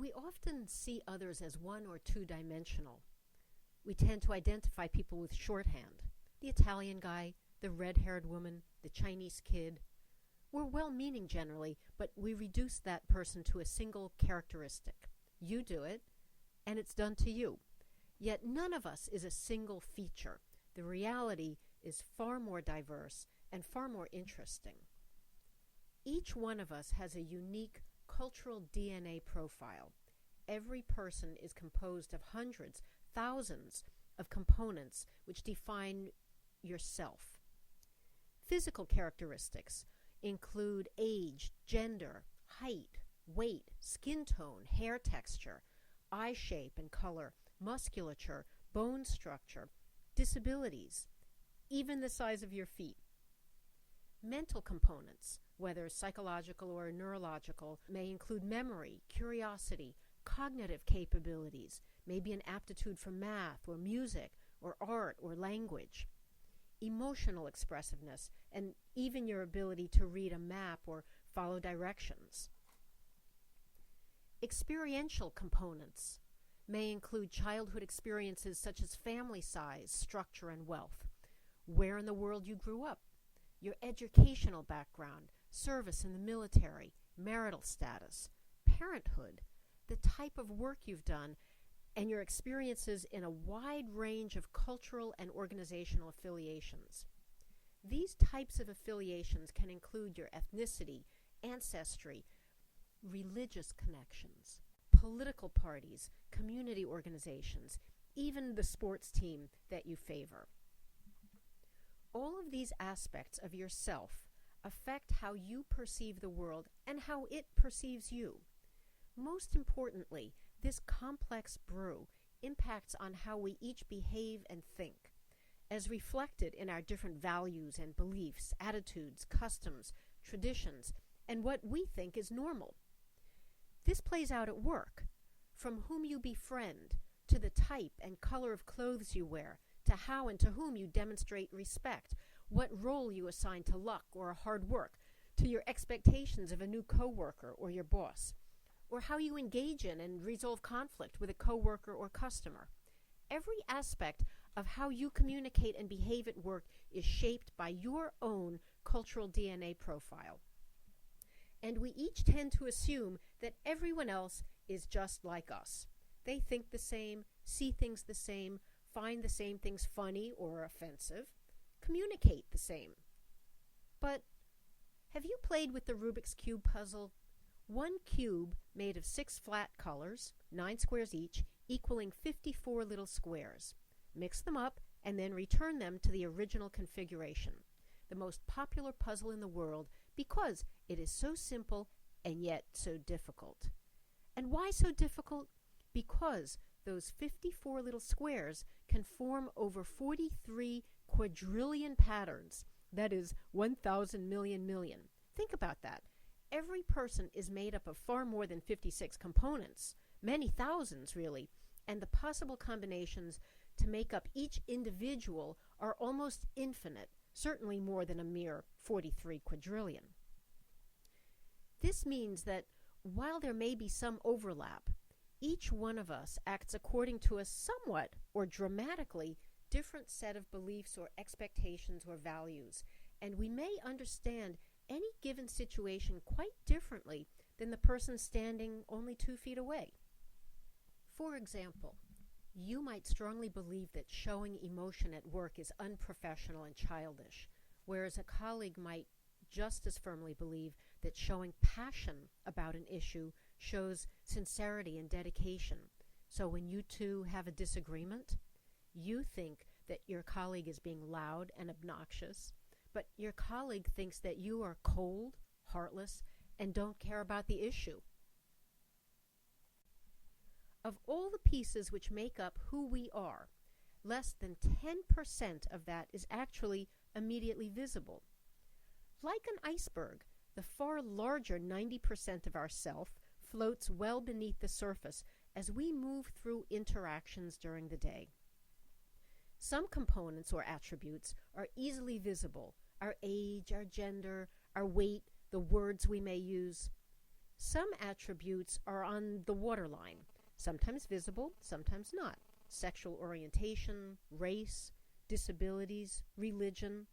We often see others as one or two-dimensional. We tend to identify people with shorthand. The Italian guy, the red-haired woman, the Chinese kid. We're well-meaning generally, but we reduce that person to a single characteristic. You do it, and it's done to you. Yet none of us is a single feature. The reality is far more diverse and far more interesting. Each one of us has a unique cultural DNA profile. Every person is composed of hundreds, thousands of components which define yourself. Physical characteristics include age, gender, height, weight, skin tone, hair texture, eye shape and color, musculature, bone structure, disabilities, even the size of your feet. Mental components, whether psychological or neurological, may include memory, curiosity, cognitive capabilities, maybe an aptitude for math or music or art or language, emotional expressiveness, and even your ability to read a map or follow directions. Experiential components may include childhood experiences such as family size, structure, and wealth, where in the world you grew up, your educational background, service in the military, marital status, parenthood, the type of work you've done, and your experiences in a wide range of cultural and organizational affiliations. These types of affiliations can include your ethnicity, ancestry, religious connections, political parties, community organizations, even the sports team that you favor. All of these aspects of yourself affect how you perceive the world and how it perceives you. Most importantly, this complex brew impacts on how we each behave and think, as reflected in our different values and beliefs, attitudes, customs, traditions, and what we think is normal. This plays out at work, from whom you befriend, to the type and color of clothes you wear, to how and to whom you demonstrate respect, what role you assign to luck or hard work, to your expectations of a new coworker or your boss, or how you engage in and resolve conflict with a coworker or customer. Every aspect of how you communicate and behave at work is shaped by your own cultural DNA profile. And we each tend to assume that everyone else is just like us. They think the same, see things the same, find the same things funny or offensive, communicate the same. But have you played with the Rubik's Cube puzzle? One cube made of 6 flat colors, 9 squares each, equaling 54 little squares. Mix them up and then return them to the original configuration. The most popular puzzle in the world because it is so simple and yet so difficult. And why so difficult? Because those 54 little squares can form over 43 quadrillion patterns. That is 1,000 million million. Think about that. Every person is made up of far more than 56 components, many thousands really, and the possible combinations to make up each individual are almost infinite, certainly more than a mere 43 quadrillion. This means that while there may be some overlap, each one of us acts according to a somewhat or dramatically different set of beliefs or expectations or values, and we may understand any given situation quite differently than the person standing only 2 feet away. For example, you might strongly believe that showing emotion at work is unprofessional and childish, whereas a colleague might just as firmly believe that showing passion about an issue shows sincerity and dedication. So when you two have a disagreement, you think that your colleague is being loud and obnoxious, but your colleague thinks that you are cold, heartless, and don't care about the issue. Of all the pieces which make up who we are, less than 10% of that is actually immediately visible. Like an iceberg, the far larger 90% of ourself floats well beneath the surface as we move through interactions during the day. Some components or attributes are easily visible: our age, our gender, our weight, the words we may use. Some attributes are on the waterline, sometimes visible, sometimes not. Sexual orientation, race, disabilities, religion.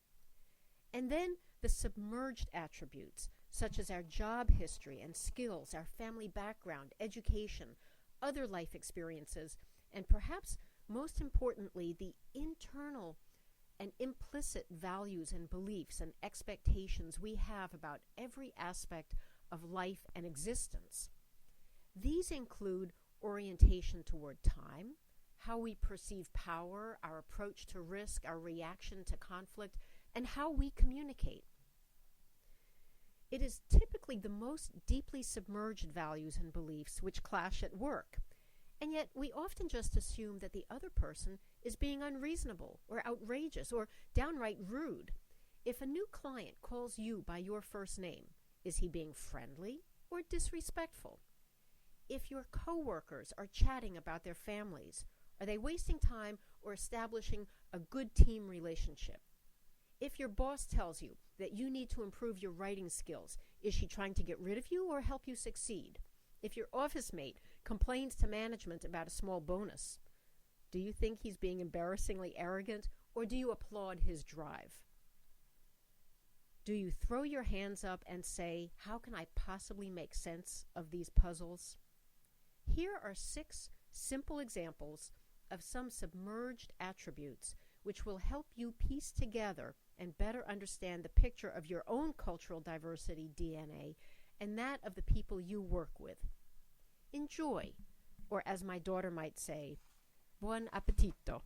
And then the submerged attributes, such as our job history and skills, our family background, education, other life experiences, and perhaps most importantly, the internal and implicit values and beliefs and expectations we have about every aspect of life and existence. These include orientation toward time, how we perceive power, our approach to risk, our reaction to conflict, and how we communicate. It is typically the most deeply submerged values and beliefs which clash at work, and yet we often just assume that the other person is being unreasonable or outrageous or downright rude. If a new client calls you by your first name, is he being friendly or disrespectful? If your coworkers are chatting about their families, are they wasting time or establishing a good team relationship? If your boss tells you that you need to improve your writing skills, is she trying to get rid of you or help you succeed? If your office mate complains to management about a small bonus, do you think he's being embarrassingly arrogant, or do you applaud his drive? Do you throw your hands up and say, how can I possibly make sense of these puzzles? Here are 6 simple examples of some submerged attributes which will help you piece together and better understand the picture of your own cultural diversity DNA and that of the people you work with. Enjoy, or as my daughter might say, buon appetito.